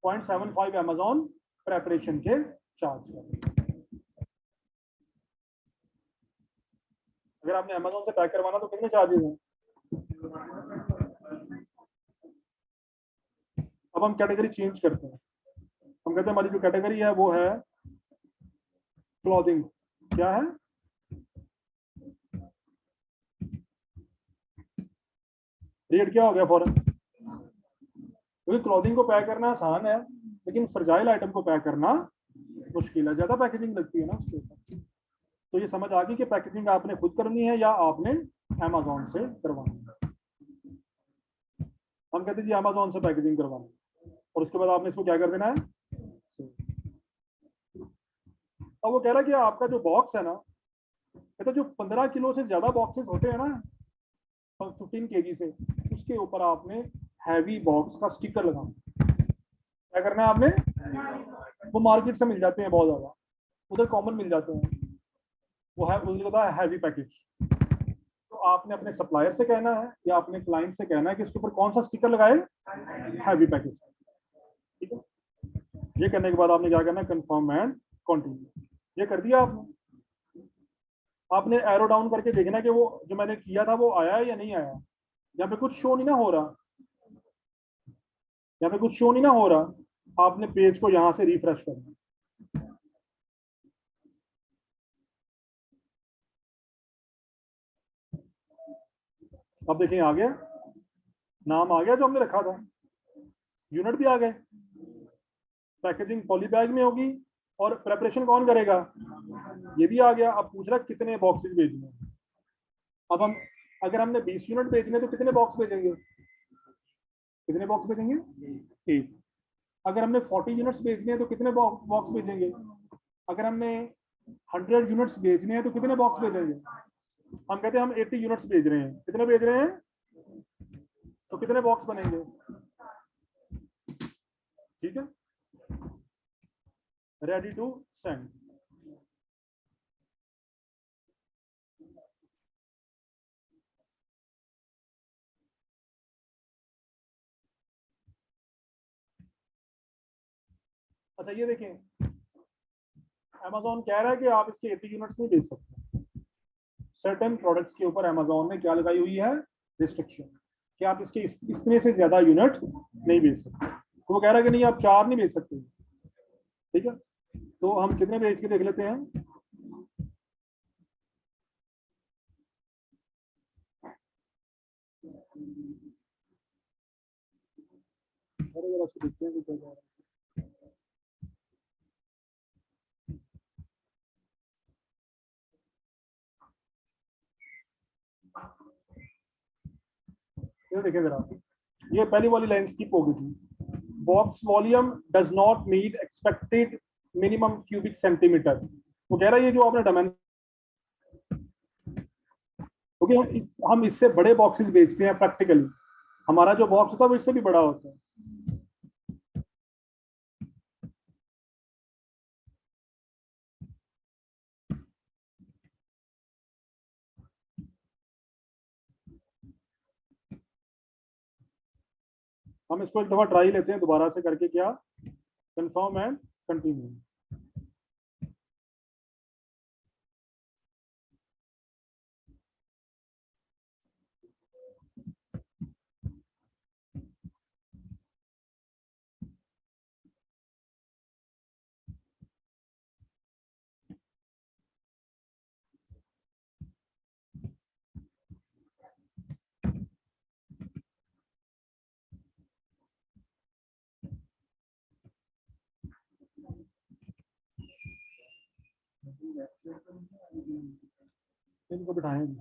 0.75 अमेजोन प्रेपरेशन के चार्ज कर रहा है। अगर आपने अमेजोन से पैक करवाना तो कितने चार्जेस हैं? अब हम कैटेगरी चेंज करते हैं, हम कहते हैं हमारी जो कैटेगरी है वो है क्लॉथिंग। क्या है? रेट क्या हो गया फॉरन? क्योंकि क्लॉथिंग को पैक करना आसान है, लेकिन फ्रजाइल आइटम को पैक करना मुश्किल है, ज्यादा पैकेजिंग लगती है ना उसके ऊपर। तो ये समझ आ गई कि पैकेजिंग आपने खुद करनी है या आपने अमेजोन से करवानी है। हम कहते हैं जी अमेजोन से पैकेजिंग करवानी है, और उसके बाद आपने इसको क्या कर देना है। अब वो कह रहा है कि आपका जो बॉक्स है ना, कहते जो 15 किलो से ज्यादा बॉक्सेस होते हैं ना, 15 केजी से, उसके ऊपर आपने हैवी बॉक्स का स्टिकर लगाना। क्या करना है आपने? वो मार्केट से मिल जाते हैं बहुत ज्यादा, उधर कॉमन मिल जाते हैं, वो है मुझे पता है हैवी पैकेज। तो आपने अपने सप्लायर से कहना है या अपने क्लाइंट से कहना है कि इसके ऊपर कौन सा स्टिकर लगाए, हैवी पैकेज। ठीक है, ये करने के बाद आपने क्या करना है, कंफर्म एंड कंटिन्यू। ये कर दिया आपने। आपने एरो डाउन करके देखना कि वो जो मैंने किया था वो आया है या नहीं आया। यहाँ पे कुछ शो नहीं ना हो रहा, यहाँ पे कुछ शो नहीं ना हो रहा, आपने पेज को यहाँ से रिफ्रेश करना। अब देखें आ गया, नाम आ गया जो हमने रखा था, यूनिट भी आ गए, पैकेजिंग पॉली बैग में होगी, और प्रेपरेशन कौन करेगा, ये भी आ गया। अब पूछ रहा कितने बॉक्सेस भेजने हैं। अब हम अगर हमने 20 यूनिट भेजने तो कितने बॉक्स भेजेंगे, कितने बॉक्स भेजेंगे, एक। अगर हमने 40 यूनिट्स भेजने हैं तो कितने बॉक्स भेजेंगे। अगर हमने 100 यूनिट्स भेजने हैं तो कितने बॉक्स भेजेंगे। हम कहते हैं हम 80 यूनिट्स भेज रहे हैं, कितने भेज रहे हैं, तो कितने बॉक्स बनेंगे। ठीक है, रेडी टू सेंड। अच्छा ये देखें, अमेजोन कह रहा है कि आप इसके 80 यूनिट्स नहीं भेज सकते। सर्टेन प्रोडक्ट्स के ऊपर अमेजोन ने क्या लगाई हुई है, रिस्ट्रिक्शन, कि आप इसके इतने से ज्यादा यूनिट नहीं भेज सकते। तो वो कह रहा है कि नहीं आप 4 नहीं भेज सकते। ठीक है, तो हम कितने भेज के देख लेते हैं। अरे जरा उसको देखते हैं कि क्या जा रहा है। ये देखें जरा, ये पहली वाली लाइन स्किप हो गई थी। Box volume does not meet expected minimum cubic centimetre. वो कह रहा है ये जो आपने डायमेंशन, क्योंकि हम इससे बड़े बॉक्सेस बेचते हैं प्रैक्टिकली, हमारा जो बॉक्स होता है वो इससे भी बड़ा होता है। हम इसको एक दफा ट्राई लेते हैं दोबारा से करके, क्या कंफर्म एंड कंटिन्यू। इनको बिठाएंगे।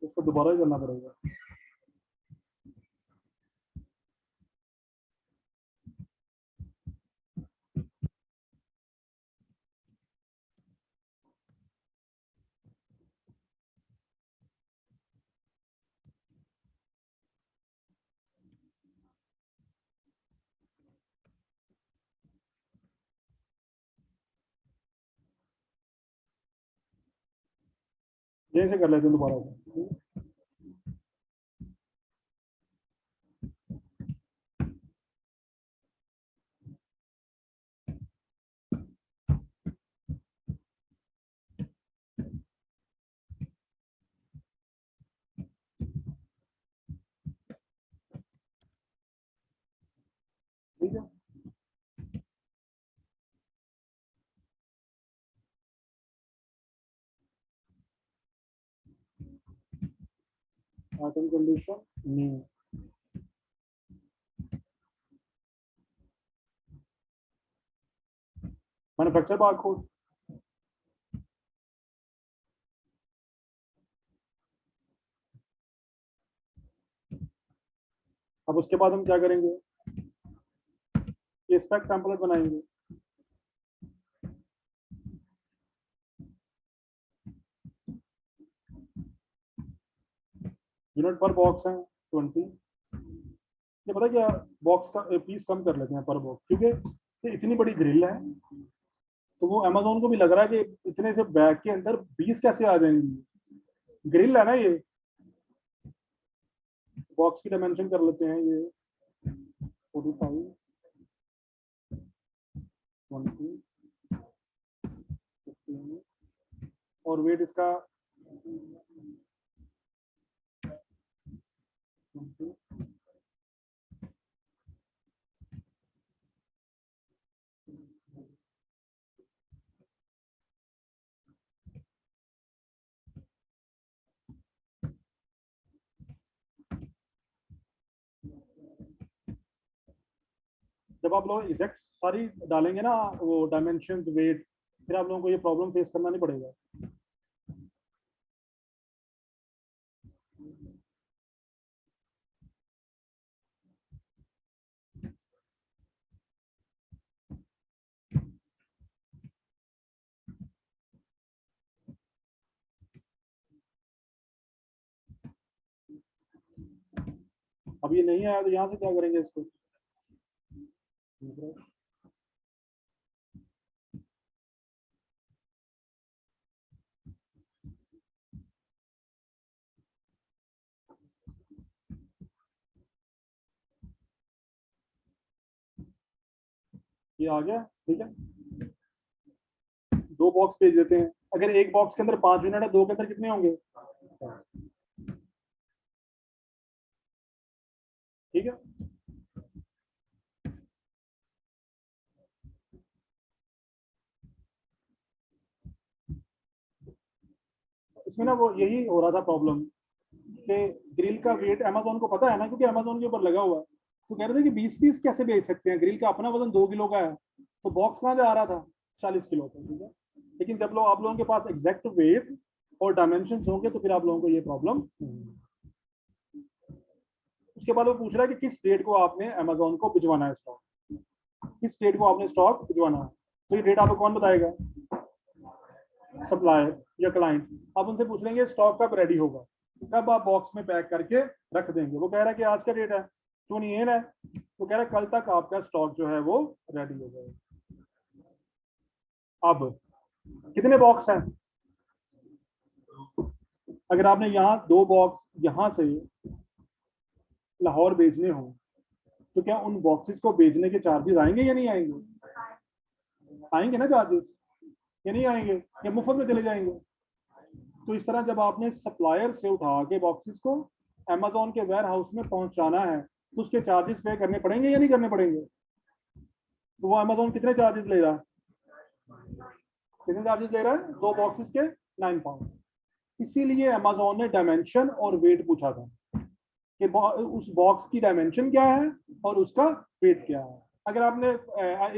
इसको दोबारा ही करना पड़ेगा। यहीं से कर लेते हैं दोबारा से। ठीक है, item condition new, manufacture bar code. अब उसके बाद हम क्या करेंगे, ये स्पेक टेम्पलेट बनाएंगे। यूनिट पर बॉक्स है 20। ये पता क्या, बॉक्स का पीस कम कर लेते हैं पर बॉक्स, क्योंकि ये इतनी बड़ी ग्रिल है, तो वो अमेजोन को भी लग रहा है कि इतने से बैग के अंदर 20 कैसे आ जाएंगी, ग्रिल है ना ये। बॉक्स की डायमेंशन कर लेते हैं ये 45, 20, 15 और वेट इसका 20। जब आप लोग एग्जैक्ट सारी डालेंगे ना वो डायमेंशन वेट, फिर आप लोगों को ये प्रॉब्लम फेस करना नहीं पड़ेगा। अब ये नहीं आया तो यहाँ से क्या करेंगे इसको, ये आ गया। ठीक है, दो बॉक्स भेज देते हैं। अगर एक बॉक्स के अंदर 5 यूनिट है, दो के अंदर कितने होंगे। ठीक है, इसमें ना वो यही हो रहा था प्रॉब्लम कि ग्रिल का वेट अमेजोन को पता है ना, क्योंकि अमेजोन के ऊपर लगा हुआ है। तो कह रहे थे कि 20 पीस कैसे बेच सकते हैं, ग्रिल का अपना वजन 2 किलो का है, तो बॉक्स कहाँ जा रहा था 40 किलो का। ठीक है, लेकिन जब लोग आप लोगों के पास एग्जैक्ट वेट और डायमेंशन होंगे तो फिर आप लोगों को ये प्रॉब्लम। उसके बाद वो पूछ रहा है कि किस डेट को आपने अमेजोन को भिजवाना है स्टॉक, किस डेट को आपने स्टॉक भिजवाना है। तो ये डेट आपको कौन बताएगा, सप्लायर या क्लाइंट। आप उनसे पूछ लेंगे स्टॉक कब रेडी होगा, कब आप बॉक्स में पैक करके रख देंगे। वो कह रहा है कि आज का डेट है 28 है, तो कह रहा है कल तक आपका स्टॉक जो है वो रेडी हो जाएगा। अब कितने बॉक्स हैं, अगर आपने यहाँ 2 बॉक्स यहाँ से लाहौर भेजने हो, तो क्या उन बॉक्सेस को भेजने के चार्जेस आएंगे या नहीं आएंगे, आएंगे ना चार्जेस, या नहीं आएंगे, या मुफ्त में चले जाएंगे। तो इस तरह जब आपने सप्लायर से उठा के बॉक्सेस को अमेजोन के वेयर हाउस में पहुंचाना है, तो उसके चार्जेस पे करने पड़ेंगे या नहीं करने पड़ेंगे। तो वो अमेजोन कितने चार्जेस ले रहा है, कितने चार्जेस ले रहा है, 2 बॉक्सेस के 9 पाउंड। इसीलिए अमेजोन ने डायमेंशन और वेट पूछा था कि उस बॉक्स की डायमेंशन क्या है और उसका वेट क्या है। अगर आपने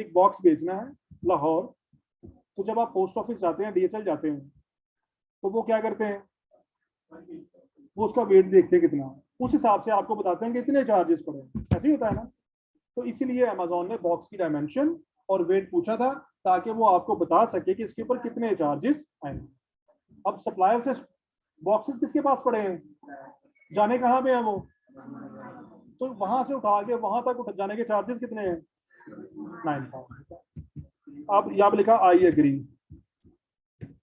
एक बॉक्स बेचना है लाहौर, तो जब आप पोस्ट ऑफिस जाते हैं, डीएचएल जाते हैं, तो वो क्या करते हैं, वो उसका वेट देखते हैं कितना, उस हिसाब से आपको बताते हैं कि इतने चार्जेस पड़े, ऐसे ही होता है ना। तो इसीलिए अमेजोन ने बॉक्स की डायमेंशन और वेट पूछा था, ताकि वो आपको बता सके कि इसके ऊपर कितने चार्जेस आएंगे। अब सप्लायर से बॉक्सेस किसके पास पड़े हैं, जाने कहाँ पे है वो, तो वहां से उठा के वहां तक उठ जाने के चार्जेस कितने हैं, 9 पाउंड। अब यहाँ पे लिखा आई एग्री,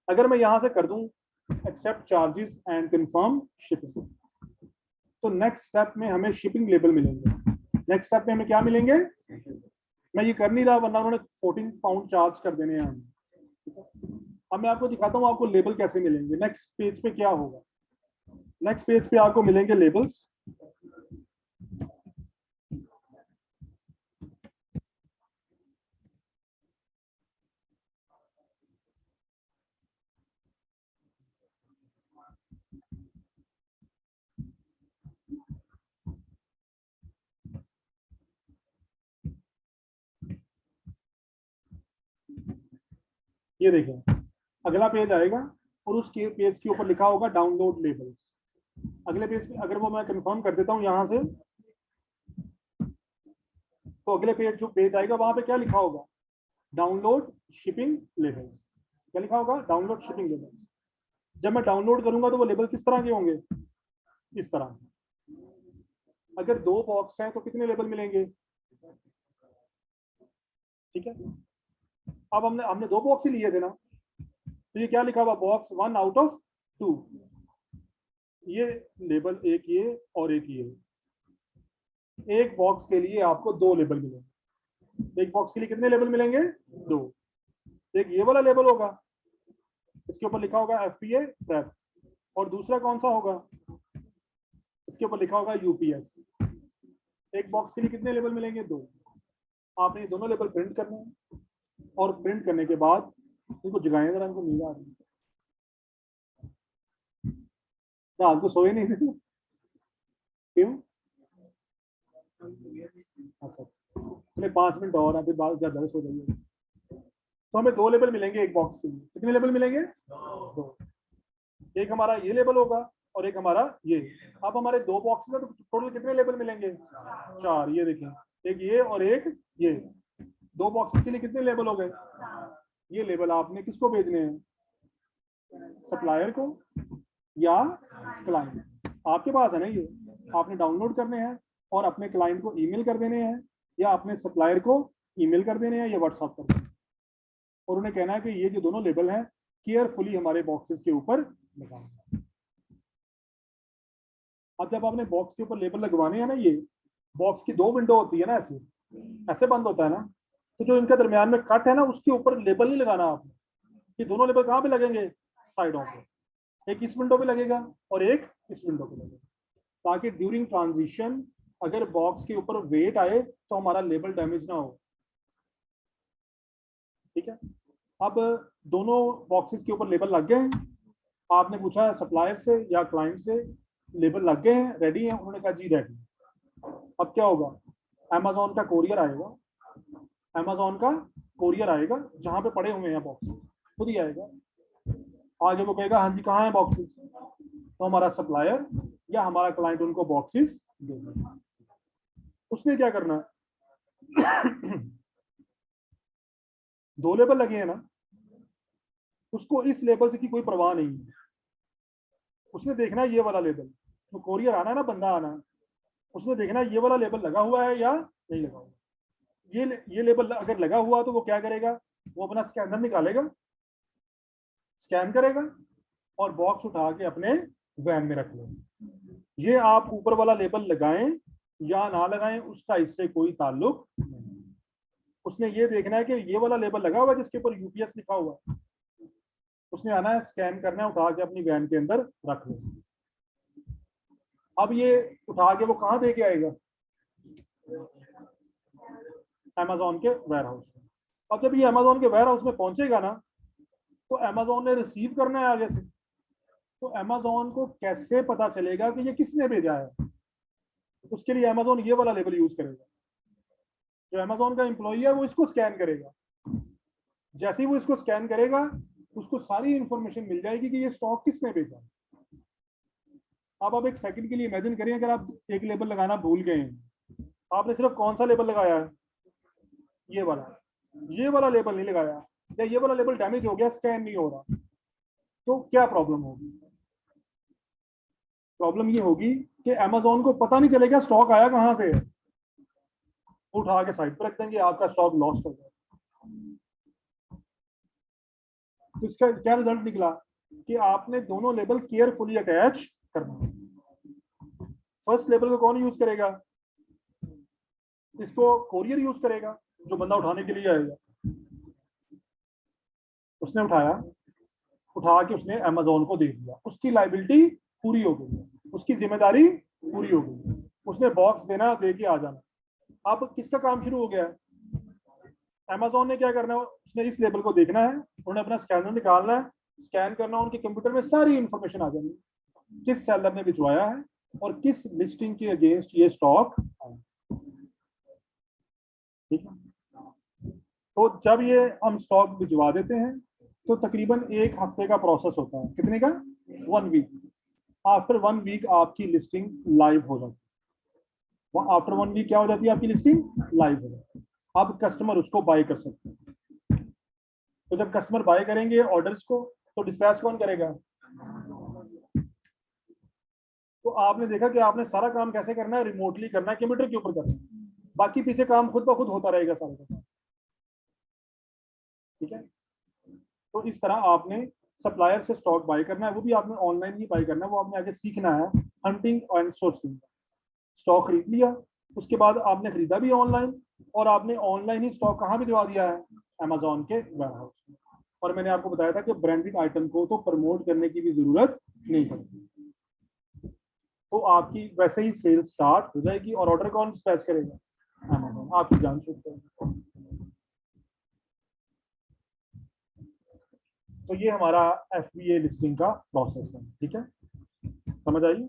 अगर मैं यहाँ से कर दूं accept charges and confirm shipping. तो नेक्स्ट स्टेप में हमें शिपिंग लेबल मिलेंगे। नेक्स्ट स्टेप में हमें क्या मिलेंगे, मैं ये कर नहीं रहा वरना उन्होंने 14 पाउंड चार्ज कर देने हैं हमें। अब मैं आपको दिखाता हूँ आपको लेबल कैसे मिलेंगे। नेक्स्ट पेज पे क्या होगा, नेक्स्ट पेज पे आपको मिलेंगे लेबल्स। ये देखें अगला पेज आएगा और उस पेज के ऊपर लिखा होगा डाउनलोड लेबल्स। अगले पेज पे अगर वो मैं कंफर्म कर देता हूँ यहाँ से, तो अगले पेज जो पेज आएगा वहां पे क्या लिखा होगा, डाउनलोड शिपिंग लेबल्स। क्या लिखा होगा, डाउनलोड शिपिंग लेबल्स। जब मैं डाउनलोड करूंगा तो वो लेबल किस तरह के होंगे, इस तरह। अगर 2 बॉक्स हैं तो कितने लेबल मिलेंगे, ठीक है। अब हमने हमने 2 बॉक्स ही लिए थे ना, तो ये क्या लिखा हुआ, बॉक्स 1 आउट ऑफ 2। ये लेबल एक ये और एक ये, एक बॉक्स के लिए आपको 2 लेबल मिलेंगे। एक बॉक्स के लिए कितने लेबल मिलेंगे, 2। एक ये वाला लेबल होगा, इसके ऊपर लिखा होगा FPA प्रेप, और दूसरा कौन सा होगा, इसके ऊपर लिखा होगा UPS। एक बॉक्स के लिए कितने लेबल मिलेंगे, 2। आपने ये दोनों लेबल प्रिंट करने हैं, और प्रिंट करने के बाद इनको जगाएं, जरा इनको नींद आ रही है, रात को सोए नहीं थे क्यों, अच्छा चलिए 5 मिनट और है फिर बाद ज्यादा सो जाइए। तो हमें 2 लेबल मिलेंगे एक बॉक्स के लिए। कितने लेबल मिलेंगे, 2। एक हमारा ये लेबल होगा और एक हमारा ये। अब हमारे 2 बॉक्स में तो टोटल कितने लेबल मिलेंगे, 4। ये देखें, एक ये और एक ये। 2 बॉक्स के लिए कितने लेबल हो गए। ये लेबल आपने किसको भेजने हैं, सप्लायर को या क्लाइंट। आपके पास है ना ये, आपने डाउनलोड करने हैं और अपने क्लाइंट को ईमेल कर देने हैं, या अपने सप्लायर को ईमेल कर देने हैं या व्हाट्सएप कर देने हैं, और उन्हें कहना है कि ये जो दोनों लेबल हैं केयरफुली हमारे बॉक्सेस के ऊपर लगाएं। अब जब आपने बॉक्स के ऊपर लेबल लगवाने हैं ना, ये बॉक्स की 2 विंडो होती है ना, ऐसे ऐसे बंद होता है ना, तो जो इनका दरमियान में कट है ना, उसके ऊपर लेबल नहीं लगाना आपने। ये दोनों लेबल कहाँ पे लगेंगे, साइडों पे। एक इस विंडो पे लगेगा और एक इस विंडो पे लगेगा, ताकि ड्यूरिंग ट्रांजिशन अगर बॉक्स के ऊपर वेट आए तो हमारा लेबल डैमेज ना हो, ठीक है। अब दोनों बॉक्सेस के ऊपर लेबल लग गए हैं। आपने पूछा सप्लायर से या क्लाइंट से, लेबल लग गए हैं, रेडी हैं, उन्होंने कहा जी रेडी। अब क्या होगा, अमेजोन का कोरियर आएगा, अमेजोन का कोरियर आएगा, जहां पे पड़े हुए हैं बॉक्सेस खुद ही आएगा। आगे वो कहेगा हाँ जी कहाँ है बॉक्सेस, तो हमारा सप्लायर या हमारा क्लाइंट उनको बॉक्सेस देगा। उसने क्या करना है 2 लेबल लगे हैं ना, उसको इस लेबल से की कोई परवाह नहीं है। उसने देखना है ये वाला लेबल, तो कोरियर आना है ना, बंदा आना है, उसने देखना है ये वाला लेबल लगा हुआ है या नहीं लगा हुआ। ये लेबल अगर लगा हुआ तो वो क्या करेगा, वो अपना स्कैनर निकालेगा, स्कैन करेगा और बॉक्स उठा के अपने वैन में रख लेगा। ये आप ऊपर वाला लेबल लगाएं या ना लगाएं उसका इससे कोई ताल्लुक नहीं। उसने ये देखना है कि ये वाला लेबल लगा हुआ है जिसके ऊपर UPS लिखा हुआ है, उसने आना है, स्कैन करना है, उठा के अपनी वैन के अंदर रख लेना। अब ये उठा के वो कहाँ दे के आएगा, अमेजोन के वेयर हाउस में। अब जब ये अमेजोन के वेयर हाउस में पहुंचेगा ना, तो अमेजोन ने रिसीव करना है आगे से, तो अमेजोन को कैसे पता चलेगा कि ये किसने भेजा है। उसके लिए अमेजोन ये वाला लेबल यूज करेगा। जो अमेजोन का एम्प्लॉई है वो इसको स्कैन करेगा, जैसे ही वो इसको स्कैन करेगा उसको सारी इंफॉर्मेशन मिल जाएगी कि ये स्टॉक किसने भेजा। अब आप एक सेकंड के लिए इमेजिन करिए, अगर आप एक लेबल लगाना भूल गए हैं, आपने सिर्फ कौन सा लेबल लगाया है, ये वाला लेबल नहीं लगाया, या ये वाला लेबल डैमेज हो गया, स्कैन नहीं हो रहा, तो क्या प्रॉब्लम होगी। प्रॉब्लम ये होगी कि अमेजोन को पता नहीं चलेगा स्टॉक आया कहां से है, उठा के साइड पर रख देंगे, आपका स्टॉक लॉस्ट हो गया। तो इसका क्या रिजल्ट निकला, कि आपने दोनों लेबल केयरफुली अटैच करना है। फर्स्ट लेबल को कौन यूज करेगा? इसको कोरियर यूज करेगा, जो बंदा उठाने के लिए आएगा। उसने उठाया, उठा के उसने अमेजोन को दे दिया, उसकी लाइबिलिटी पूरी हो गई, उसकी जिम्मेदारी पूरी हो गई, उसने बॉक्स देना, दे के आ जाना। अब किसका काम शुरू हो गया? अमेजोन ने क्या करना है, उसने इस लेबल को देखना है, उन्होंने अपना स्कैनर निकालना है, स्कैन करना, उनके कंप्यूटर में सारी इंफॉर्मेशन आ जानी है, किस सेलर ने भिजवाया है और किस लिस्टिंग के अगेंस्ट ये स्टॉक है। ठीक है, तो जब ये हम स्टॉक भिजवा देते हैं तो तकरीबन 1 हफ्ते का प्रोसेस होता है। कितने का? 1 वीक। आफ्टर 1 वीक आपकी लिस्टिंग लाइव हो जाती है। आफ्टर 1 वीक क्या हो जाती है? आपकी लिस्टिंग लाइव हो जाती है। अब कस्टमर उसको बाय कर सकते हैं। तो जब कस्टमर बाय करेंगे ऑर्डर्स को, तो डिस्पैच कौन करेगा? तो आपने देखा कि आपने सारा काम कैसे करना है, रिमोटली करना है, कंप्यूटर के ऊपर करना है, बाकी पीछे काम खुद ब खुद होता रहेगा सारा का। ठीक है, तो इस तरह आपने सप्लायर से स्टॉक बाय करना है, वो भी आपने ऑनलाइन ही बाय करना है, वो आपने आगे सीखना है, हंटिंग एंड सोर्सिंग। स्टॉक खरीद लिया, उसके बाद आपने खरीदा भी ऑनलाइन, और आपने ऑनलाइन ही स्टॉक कहाँ भिजवा दिया है? अमेजोन के वेयरहाउस में। और मैंने आपको बताया था कि ब्रांडेड आइटम को तो प्रमोट करने की भी जरूरत नहीं पड़ती, तो आपकी वैसे ही सेल स्टार्ट हो जाएगी। और ऑर्डर कौन डिस्पैच करेगा? अमेजोन। आपकी जान छूट जाएगी। तो ये हमारा FBA लिस्टिंग का प्रोसेस है। ठीक है, समझ आई?